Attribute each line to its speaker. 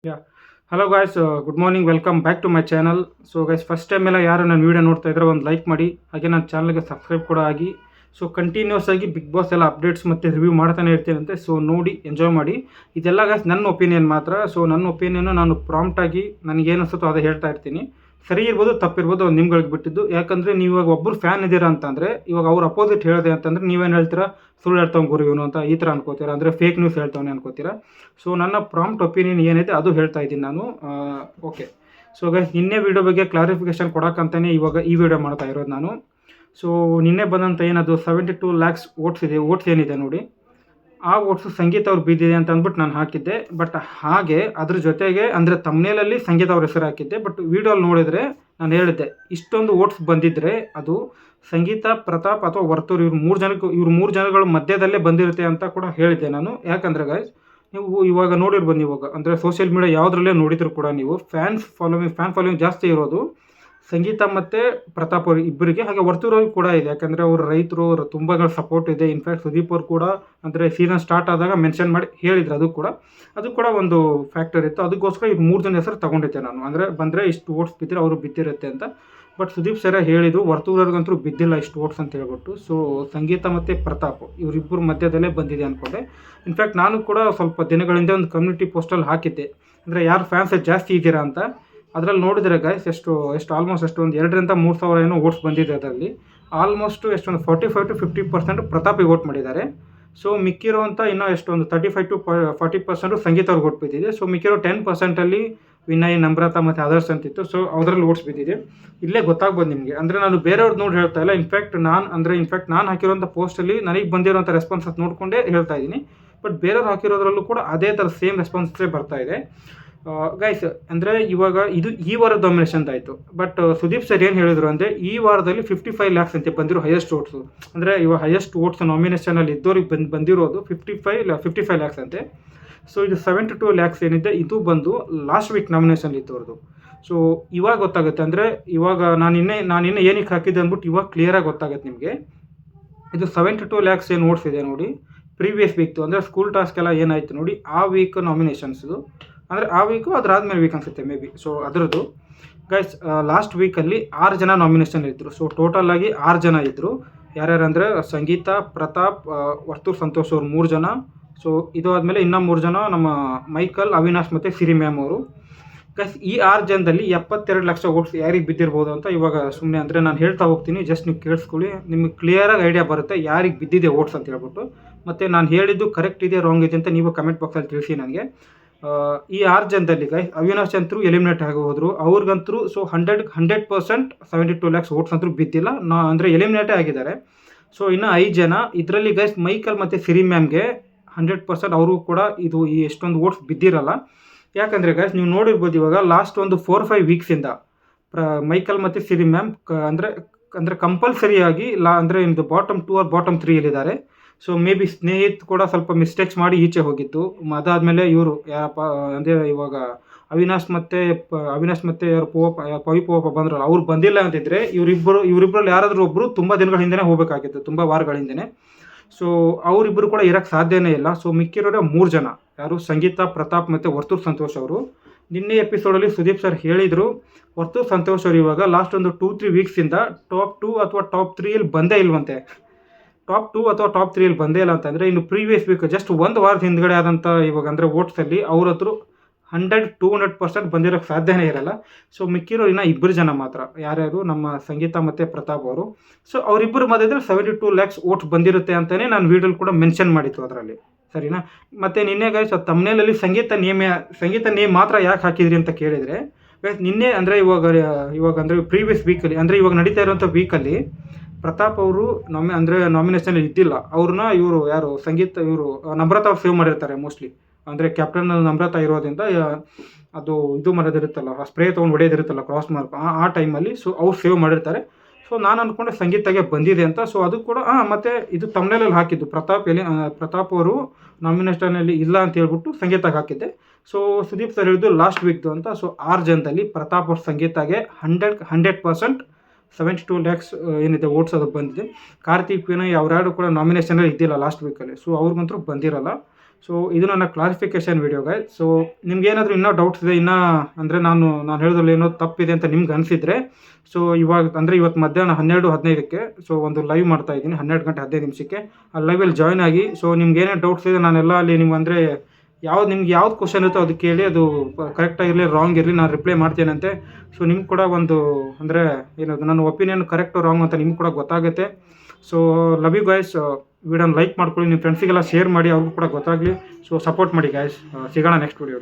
Speaker 1: Yeah hello guys, good morning, welcome back to my channel. So guys, first time ಎಲ್ಲ ಯಾರು ನನ್ನ video ನೋಡ್ತಾ ಇದ್ರೆ ಒಂದು ಲೈಕ್ ಮಾಡಿ, ಹಾಗೆ ನನ್ನ ಚಾನಲ್ಗೆ ಸಬ್ಸ್ಕ್ರೈಬ್ ಕೂಡ ಆಗಿ. ಸೊ ಕಂಟಿನ್ಯೂಸ್ ಆಗಿ ಬಿಗ್ ಬಾಸ್ ಎಲ್ಲ ಅಪ್ಡೇಟ್ಸ್ ಮತ್ತು ರಿವ್ಯೂ ಮಾಡ್ತಾನೆ ಇರ್ತೀನಂತೆ. ಸೊ ನೋಡಿ, ಎಂಜಾಯ್ ಮಾಡಿ. ಇದೆಲ್ಲ ಗಾಯ್ಸ್ ನನ್ನ ಒಪಿನಿಯನ್ ಮಾತ್ರ. ಸೊ ನನ್ನ ಒಪಿನಿಯನ್ನು ನಾನು ಪ್ರಾಂಪ್ಟಾಗಿ ನನಗೇನು ಅನಿಸುತ್ತೋ ಅದು ಹೇಳ್ತಾ ಇರ್ತೀನಿ. ಸರಿ ಇರ್ಬೋದು, ತಪ್ಪಿರ್ಬೋದು, ಅದು ನಿಮ್ಗಳಿಗೆ ಬಿಟ್ಟಿದ್ದು. ಯಾಕಂದರೆ ನೀವು ಇವಾಗ ಒಬ್ಬರು ಫ್ಯಾನ್ ಇದ್ದೀರಾ ಅಂತಂದರೆ, ಇವಾಗ ಅವ್ರು ಅಪೋಸಿಟ್ ಹೇಳಿದೆ ಅಂತಂದರೆ ನೀವೇನು ಹೇಳ್ತೀರಾ? ಸುಳ್ಳು ಹೇಳ್ತಾವೆ ಗುರು ಇವನು ಅಂತ ಈ ಥರ ಅನ್ಕೋತೀರಾ, ಅಂದರೆ ಫೇಕ್ ನ್ಯೂಸ್ ಹೇಳ್ತಾವನೆ ಅನ್ಕೋತೀರಾ. ಸೊ ನನ್ನ ಪ್ರಾಂಪ್ಟ್ ಒಪಿನಿಯನ್ ಏನಿದೆ ಅದು ಹೇಳ್ತಾ ಇದ್ದೀನಿ ನಾನು. ಓಕೆ. ಸೊ ಗೈಸ್, ನಿನ್ನೆ ವೀಡಿಯೋ ಬಗ್ಗೆ ಕ್ಲಾರಿಫಿಕೇಶನ್ ಕೊಡೋಕ್ಕಂತಲೇ ಇವಾಗ ಈ ವಿಡಿಯೋ ಮಾಡ್ತಾ ಇರೋದು ನಾನು. ಸೊ ನಿನ್ನೆ ಬಂದಂಥ ಏನದು 72 lakhs ಓಟ್ಸ್ ಇದೆ, ಓಟ್ಸ್ ಏನಿದೆ ನೋಡಿ, ಆ ಓಟ್ಸು ಸಂಗೀತ ಅವ್ರು ಬಿದ್ದಿದೆ ಅಂತ ಅಂದ್ಬಿಟ್ಟು ನಾನು ಹಾಕಿದ್ದೆ. ಬಟ್ ಹಾಗೆ ಅದ್ರ ಜೊತೆಗೆ ಅಂದರೆ ತಮ್ನೇಲಲ್ಲಿ ಸಂಗೀತ ಅವ್ರ ಹೆಸರು ಹಾಕಿದ್ದೆ. ಬಟ್ ವೀಡಿಯೋಲ್ಲಿ ನೋಡಿದರೆ ನಾನು ಹೇಳಿದ್ದೆ, ಇಷ್ಟೊಂದು ಓಟ್ಸ್ ಬಂದಿದ್ದರೆ ಅದು ಸಂಗೀತ, ಪ್ರತಾಪ್ ಅಥವಾ ವರ್ತೂರ್ ಇವ್ರು ಮೂರು ಜನಗಳ ಮಧ್ಯದಲ್ಲೇ ಬಂದಿರುತ್ತೆ ಅಂತ ಕೂಡ ಹೇಳಿದ್ದೆ ನಾನು. ಯಾಕಂದರೆ ಗೈಸ್, ನೀವು ಇವಾಗ ನೋಡಿರ್ಬೋದು, ಇವಾಗ ಅಂದರೆ ಸೋಷಿಯಲ್ ಮೀಡಿಯಾ ಯಾವುದ್ರಲ್ಲೇ ನೋಡಿದ್ರು ಕೂಡ ನೀವು ಫ್ಯಾನ್ ಫಾಲೋವಿಂಗ್ ಜಾಸ್ತಿ ಇರೋದು ಸಂಗೀತ ಮತ್ತು ಪ್ರತಾಪ್ ಅವ್ರು ಇಬ್ಬರಿಗೆ, ಹಾಗೆ ವರ್ತೂರ್ ಅವ್ರಿಗೆ ಕೂಡ ಇದೆ. ಯಾಕಂದರೆ ಅವರು ರೈತರು, ಅವ್ರ ತುಂಬಗಳ ಸಪೋರ್ಟ್ ಇದೆ. ಇನ್ಫ್ಯಾಕ್ಟ್ ಸುದೀಪ್ ಅವ್ರು ಕೂಡ ಅಂದರೆ ಸೀಸನ್ ಸ್ಟಾರ್ಟ್ ಆದಾಗ ಮೆನ್ಷನ್ ಮಾಡಿ ಹೇಳಿದ್ರು. ಅದು ಕೂಡ ಒಂದು ಫ್ಯಾಕ್ಟರ್ ಇತ್ತು. ಅದಕ್ಕೋಸ್ಕರ ಇದು 3 ಜನ ಹೆಸರು ತೊಗೊಂಡಿದ್ದೆ ನಾನು. ಅಂದರೆ ಬಂದರೆ ಇಷ್ಟು ಓಟ್ಸ್ ಬಿದ್ದರೆ ಅವರು ಬಿದ್ದಿರುತ್ತೆ ಅಂತ. ಬಟ್ ಸುದೀಪ್ ಸರ ಹೇಳಿದರು ವರ್ತೂರವ್ರಿಗಂತೂ ಬಿದ್ದಿಲ್ಲ ಇಷ್ಟು ಓಟ್ಸ್ ಅಂತ ಹೇಳ್ಬಿಟ್ಟು. ಸೊ ಸಂಗೀತ ಮತ್ತು ಪ್ರತಾಪ್ ಇವರಿಬ್ಬರ ಮಧ್ಯದಲ್ಲೇ ಬಂದಿದೆ ಅಂದ್ಕೊಂಡೆ. ಇನ್ಫ್ಯಾಕ್ಟ್ ನಾನು ಕೂಡ ಸ್ವಲ್ಪ ದಿನಗಳಿಂದ ಒಂದು ಕಮ್ಯುನಿಟಿ ಪೋಸ್ಟಲ್ಲಿ ಹಾಕಿದ್ದೆ, ಅಂದರೆ ಯಾರು ಫ್ಯಾನ್ಸ್ ಜಾಸ್ತಿ ಇದ್ದೀರಾ ಅಂತ. ಅದರಲ್ಲಿ ನೋಡಿದರೆ ಗೈಸ್, ಆಲ್ಮೋಸ್ಟ್ ಒಂದು 2,000 3 ಸಾವಿರ ಏನೋ ಓಟ್ಸ್ ಬಂದಿದೆ. ಅದರಲ್ಲಿ ಆಲ್ಮೋಸ್ಟ್ ಎಷ್ಟೊಂದು 45 to 50% ಪ್ರತಾಪಿಗೆ ಓಟ್ ಮಾಡಿದ್ದಾರೆ. ಸೊ ಮಿಕ್ಕಿರೋಂಥ ಇನ್ನೂ ಎಷ್ಟೊಂದು 35 to 40% ಸಂಗೀತ ಅವ್ರಿಗೆ ಓಟ್ ಬಿದ್ದಿದೆ. ಸೊ ಮಿಕ್ಕಿರೋ 10%ಅಲ್ಲಿ ವಿನಯ್, ನಮ್ರತಾ ಮತ್ತು ಅದರ್ಸ್ ಅಂತಿತ್ತು. ಸೊ ಅದರಲ್ಲಿ ಓಟ್ಸ್ ಬಿದ್ದಿದೆ. ಇಲ್ಲೇ ಗೊತ್ತಾಗ್ಬೋದು ನಿಮಗೆ. ಅಂದರೆ ನಾನು ಬೇರೆಯವ್ರದ್ದು ನೋಡಿ ಹೇಳ್ತಾ ಇಲ್ಲ. ಇನ್ಫ್ಯಾಕ್ಟ್ ನಾನು ಹಾಕಿರೋಂಥ ಪೋಸ್ಟಲ್ಲಿ ನನಗೆ ಬಂದಿರೋಂಥ ರೆಸ್ಪಾನ್ಸಸ್ ನೋಡಿಕೊಂಡೇ ಹೇಳ್ತಾ ಇದ್ದೀನಿ. ಬಟ್ ಬೇರೆಯವ್ರು ಹಾಕಿರೋದ್ರಲ್ಲೂ ಕೂಡ ಅದೇ ಥರ ಸೇಮ್ ರೆಸ್ಪಾನ್ಸೇ ಬರ್ತಾ ಇದೆ. ಗೈಸ್, ಅಂದರೆ ಇವಾಗ ಇದು ಈ ವಾರದ ಡಾಮಿನೇಷನ್ ಆಯಿತು. ಬಟ್ ಸುದೀಪ್ ಸರ್ ಏನು ಹೇಳಿದರು ಅಂದರೆ, ಈ ವಾರದಲ್ಲಿ 55 lakhs ಅಂತೆ ಬಂದಿರೋ ಹೈಯೆಸ್ಟ್ ಓಟ್ಸು. ಅಂದರೆ ಇವಾಗ ಹೈಯೆಸ್ಟ್ ಓಟ್ಸ್ ನಾಮಿನೇಷನಲ್ಲಿ ಇದ್ದವ್ರಿಗೆ ಬಂದಿರೋದು 55 lakhs ಅಂತೆ. ಸೊ ಇದು 72 lakhs ಏನಿದೆ ಇದು ಬಂದು ಲಾಸ್ಟ್ ವೀಕ್ ನಾಮಿನೇಷನ್ ಇದ್ದವ್ರದ್ದು. ಸೊ ಇವಾಗ ಗೊತ್ತಾಗುತ್ತೆ. ಅಂದರೆ ಇವಾಗ ನಾನು ಏನಕ್ಕೆ ಹಾಕಿದ್ದೆ ಅಂದ್ಬಿಟ್ಟು ಇವಾಗ ಕ್ಲಿಯರಾಗಿ ಗೊತ್ತಾಗುತ್ತೆ ನಿಮಗೆ. ಇದು 72 lakhs ಏನು ಓಟ್ಸ್ ಇದೆ ನೋಡಿ, ಪ್ರೀವಿಯಸ್ ವೀಕ್ದು ಅಂದರೆ ಸ್ಕೂಲ್ ಟಾಸ್ಕ್ ಎಲ್ಲ ಏನಾಯಿತು ನೋಡಿ, ಆ ವೀಕ್ ನಾಮಿನೇಷನ್ಸ್ದು. ಅಂದರೆ ಆ ವೀಕು ಅದಾದಮೇಲೆ ವೀಕ್ ಅನಿಸುತ್ತೆ ಮೇ ಬಿ. ಸೊ ಅದರದ್ದು ಗೈಸ್, ಲಾಸ್ಟ್ ವೀಕಲ್ಲಿ 6 ಜನ ನಾಮಿನೇಷನ್ ಇದ್ದರು. ಸೊ ಟೋಟಲಾಗಿ 6 ಜನ ಇದ್ದರು. ಯಾರ್ಯಾರಂದರೆ ಸಂಗೀತ, ಪ್ರತಾಪ್, ವರ್ತೂರ್ ಸಂತೋಷ್ ಅವ್ರು 3 ಜನ. ಸೊ ಇದು ಆದಮೇಲೆ ಇನ್ನೂ 3 ಜನ ನಮ್ಮ ಮೈಕಲ್, ಅವಿನಾಶ್ ಮತ್ತು ಸಿರಿ ಮ್ಯಾಮ್ ಅವರು. ಗೈಸ್, ಈ 6 ಜನದಲ್ಲಿ 72 ಲಕ್ಷ ಓಟ್ಸ್ ಯಾರಿಗೆ ಬಿದ್ದಿರ್ಬೋದು ಅಂತ ಇವಾಗ ಸುಮ್ಮನೆ ಅಂದರೆ ನಾನು ಹೇಳ್ತಾ ಹೋಗ್ತೀನಿ. ಜಸ್ಟ್ ನೀವು ಕೇಳಿಸ್ಕೊಳ್ಳಿ, ನಿಮಗೆ ಕ್ಲಿಯರಾಗಿ ಐಡಿಯಾ ಬರುತ್ತೆ ಯಾರಿಗೆ ಬಿದ್ದಿದೆ ಓಟ್ಸ್ ಅಂತ ಹೇಳ್ಬಿಟ್ಟು. ಮತ್ತು ನಾನು ಹೇಳಿದ್ದು ಕರೆಕ್ಟ್ ಇದೆ ರಾಂಗ್ ಇದೆ ಅಂತ ನೀವು ಕಮೆಂಟ್ ಬಾಕ್ಸಲ್ಲಿ ತಿಳಿಸಿ ನನಗೆ. ಈ 6 ಜನದಲ್ಲಿ ಗೈಸ್, ಅವಿನಾಶ್ ಅಂತರೂ ಎಲಿಮಿನೇಟ್ ಆಗಿ ಹೋದರು. ಅವ್ರಿಗಂತರೂ ಸೊ 100% 72 lakhs ಓಟ್ಸ್ ಅಂತೂ ಬಿದ್ದಿಲ್ಲ, ಅಂದರೆ ಎಲಿಮಿನೇಟೇ ಆಗಿದ್ದಾರೆ. ಸೊ ಇನ್ನು 5 ಜನ ಇದರಲ್ಲಿ ಗೈಸ್, ಮೈಕಲ್ ಮತ್ತು ಸಿರಿ ಮ್ಯಾಮ್ಗೆ 100% ಅವರು ಕೂಡ ಇದು ಈ ಎಷ್ಟೊಂದು ಓಟ್ಸ್ ಬಿದ್ದಿರಲ್ಲ. ಯಾಕಂದರೆ ಗೈಸ್, ನೀವು ನೋಡಿರ್ಬೋದು ಇವಾಗ ಲಾಸ್ಟ್ ಒಂದು 4-5 ವೀಕ್ಸಿಂದ ಮೈಕಲ್ ಮತ್ತು ಸಿರಿ ಮ್ಯಾಮ್ ಅಂದರೆ ಕಂಪಲ್ಸರಿಯಾಗಿ ಅಂದರೆ ಇದು ಬಾಟಮ್ 2 ಆರ್ ಬಾಟಮ್ 3 ಇಲ್ಲಿದ್ದಾರೆ. ಸೊ ಮೇ ಬಿ ಸ್ನೇಹಿತ್ ಕೂಡ ಸ್ವಲ್ಪ ಮಿಸ್ಟೇಕ್ಸ್ ಮಾಡಿ ಈಚೆ ಹೋಗಿತ್ತು. ಅದಾದಮೇಲೆ ಇವರು ಯಾರಪ್ಪ ಅಂದರೆ ಇವಾಗ ಅವಿನಾಶ್ ಮತ್ತು ಯಾರು ಪವಿ ಪೋಪ ಬಂದ್ರಲ್ಲ, ಅವ್ರು ಬಂದಿಲ್ಲ ಅಂತಿದ್ರೆ ಇವರಿಬ್ಬರಲ್ಲಿ ಯಾರಾದರೂ ಒಬ್ಬರು ತುಂಬ ದಿನಗಳ ಹಿಂದೆನೇ ಹೋಗಬೇಕಾಗಿತ್ತು, ತುಂಬ ವಾರಗಳ ಹಿಂದೆನೇ. ಸೊ ಅವರಿಬ್ಬರು ಕೂಡ ಇರೋಕ್ಕೆ ಸಾಧ್ಯನೇ ಇಲ್ಲ. ಸೊ ಮಿಕ್ಕಿರೋರೆ 3 ಜನ, ಯಾರು ಸಂಗೀತ, ಪ್ರತಾಪ್ ಮತ್ತು ವರ್ತೂರ್ ಸಂತೋಷ್ ಅವರು. ನಿನ್ನೆ ಎಪಿಸೋಡಲ್ಲಿ ಸುದೀಪ್ ಸರ್ ಹೇಳಿದರು, ವರ್ತೂರ್ ಸಂತೋಷ್ ಅವರು ಇವಾಗ ಲಾಸ್ಟ್ ಒಂದು 2-3 ವೀಕ್ಸಿಂದ ಟಾಪ್ 2 ಅಥವಾ ಟಾಪ್ 3 ಬಂದೇ ಇಲ್ವಂತೆ. ಟಾಪ್ 2 ಅಥವಾ ಟಾಪ್ 3 ಬಂದೇ ಇಲ್ಲ ಅಂತಂದರೆ, ಇನ್ನು ಪ್ರೀವಿಯಸ್ ವೀಕ್ ಜಸ್ಟ್ ಒಂದು ವಾರದ ಹಿಂದ್ಗಡೆ ಆದಂಥ ಇವಾಗ ಅಂದರೆ ಓಟ್ಸಲ್ಲಿ ಅವ್ರ ಹತ್ರ 100-200% ಬಂದಿರೋಕ್ಕೆ ಸಾಧ್ಯನೇ ಇರಲ್ಲ. ಸೊ ಮಿಕ್ಕಿರೋ ಇನ್ನೂ 2 ಜನ ಮಾತ್ರ, ಯಾರ್ಯಾರು ನಮ್ಮ ಸಂಗೀತ ಮತ್ತು ಪ್ರತಾಪ್ ಅವರು. ಸೊ ಅವರಿಬ್ಬರು ಮಧ್ಯದಲ್ಲಿ 72 lakhs ಓಟ್ಸ್ ಬಂದಿರುತ್ತೆ ಅಂತಲೇ ನಾನು ವೀಡಿಯೋಲಿ ಕೂಡ ಮೆನ್ಷನ್ ಮಾಡಿತ್ತು ಅದರಲ್ಲಿ, ಸರಿನಾ. ಮತ್ತು ನಿನ್ನೆ ಗೈಸ್, ತಮ್ನೇಲಲ್ಲಿ ಸಂಗೀತ ನೇಮ್ ಮಾತ್ರ ಯಾಕೆ ಹಾಕಿದ್ರಿ ಅಂತ ಕೇಳಿದರೆ ಗೈಸ್, ನಿನ್ನೆ ಅಂದರೆ ಇವಾಗ ಅಂದರೆ ಪ್ರೀವಿಯಸ್ ವೀಕಲ್ಲಿ ಅಂದರೆ ಇವಾಗ ನಡೀತಾ ಇರುವಂಥ ವೀಕಲ್ಲಿ ಪ್ರತಾಪ್ ಅವರು ನಾಮಿನೇಷನ್ ಇದ್ದಿಲ್ಲ. ಅವ್ರನ್ನ ಇವರು ಯಾರು ಸಂಗೀತ ಇವರು ನಮ್ರತಾ ಅವ್ರು ಸೇವ್ ಮಾಡಿರ್ತಾರೆ ಮೋಸ್ಟ್ಲಿ. ಅಂದರೆ ಕ್ಯಾಪ್ಟನ್ ನಮ್ರತಾ ಇರೋದ್ರಿಂದ ಅದು ಇದು ಮಾಡೋದಿರುತ್ತಲ್ಲ, ಸ್ಪ್ರೇ ತೊಗೊಂಡು ಹೊಡೆಯೋದಿರುತ್ತಲ್ಲ ಕ್ರಾಸ್ ಮಾರ್ಕ್, ಆ ಟೈಮಲ್ಲಿ ಸೊ ಅವ್ರು ಸೇವ್ ಮಾಡಿರ್ತಾರೆ. ಸೊ ನಾನು ಅಂದ್ಕೊಂಡೆ ಸಂಗೀತಗೆ ಬಂದಿದೆ ಅಂತ. ಸೊ ಅದು ಕೂಡ ಮತ್ತು ಇದು ತಮ್ನೇಲಲ್ಲಿ ಹಾಕಿದ್ದು ಪ್ರತಾಪ್ ಅವರು ನಾಮಿನೇಷನಲ್ಲಿ ಇಲ್ಲ ಅಂತ ಹೇಳ್ಬಿಟ್ಟು ಸಂಗೀತಕ್ಕೆ ಹಾಕಿದ್ದೆ. ಸೊ ಸುದೀಪ್ ಸರ್ ಹೇಳಿದ್ದು ಲಾಸ್ಟ್ ವೀಕ್ದು ಅಂತ. ಸೊ 6 ಜನದಲ್ಲಿ ಪ್ರತಾಪ್ ಅವ್ರ ಸಂಗೀತಗೆ 100% 72 lakhs ಏನಿದೆ ಓಟ್ಸ್ ಅದು ಬಂದಿದೆ. ಕಾರ್ತಿಕ್, ವಿನಯ್ ಅವರ್ಯಾರು ಕೂಡ ನಾಮಿನೇಷನಲ್ಲಿ ಇದ್ದಿಲ್ಲ ಲಾಸ್ಟ್ ವೀಕಲ್ಲಿ. ಸೊ ಅವ್ರಿಗಂತೂ ಬಂದಿರಲ್ಲ. ಸೊ ಇದು ನನ್ನ ಕ್ಲಾರಿಫಿಕೇಷನ್ ವೀಡಿಯೋ ಗೈಸ್. ಸೊ ನಿಮ್ಗೇನಾದರೂ ಇನ್ನೂ ಡೌಟ್ಸ್ ಇದೆ, ಇನ್ನೂ ಅಂದರೆ ನಾನು ಹೇಳೋದ್ರಲ್ಲಿ ಏನೋ ತಪ್ಪಿದೆ ಅಂತ ನಿಮ್ಗೆ ಅನಿಸಿದರೆ, ಸೊ ಇವಾಗ ಅಂದರೆ ಇವತ್ತು ಮಧ್ಯಾಹ್ನ 12:15ಕ್ಕೆ ಸೊ ಒಂದು ಲೈವ್ ಮಾಡ್ತಾ ಇದ್ದೀನಿ, 12 ಗಂಟೆ 15 ನಿಮಿಷಕ್ಕೆ. ಆ ಲೈವಲ್ಲಿ ಜಾಯ್ನ್ ಆಗಿ, ಸೊ ನಿಮ್ಗೆ ಏನೇನು ಡೌಟ್ಸ್ ಇದೆ ನಾನೆಲ್ಲ ಅಲ್ಲಿ ನಿಮ್ಗೆ ಅಂದರೆ ನಿಮ್ಗೆ ಯಾವ್ದು ಕ್ವಶನ್ ಇರುತ್ತೋ ಅದು ಕೇಳಿ, ಅದು ಕರೆಕ್ಟಾಗಿರಲಿ ರಾಂಗ್ ಇರಲಿ ನಾನು ರಿಪ್ಲೈ ಮಾಡ್ತೇನಂತೆ. ಸೊ ನಿಮ್ಗೆ ಕೂಡ ಒಂದು ಅಂದರೆ ಏನದು ನನ್ನ ಒಪಿನಿಯನ್ ಕರೆಕ್ಟು ರಾಂಗ್ ಅಂತ ನಿಮ್ಗೆ ಕೂಡ ಗೊತ್ತಾಗುತ್ತೆ. So love you guys. ವಿಡಿಯೋನ ಲೈಕ್ ಮಾಡ್ಕೊಳ್ಳಿ, ನಿಮ್ಮ ಫ್ರೆಂಡ್ಸಿಗೆಲ್ಲ ಶೇರ್ ಮಾಡಿ, ಅವ್ರಿಗೂ ಕೂಡ ಗೊತ್ತಾಗಲಿ. ಸೊ ಸಪೋರ್ಟ್ ಮಾಡಿ ಗೈಸ್. ಸಿಗೋಣ ನೆಕ್ಸ್ಟ್ ವಿಡಿಯೋಲಿ.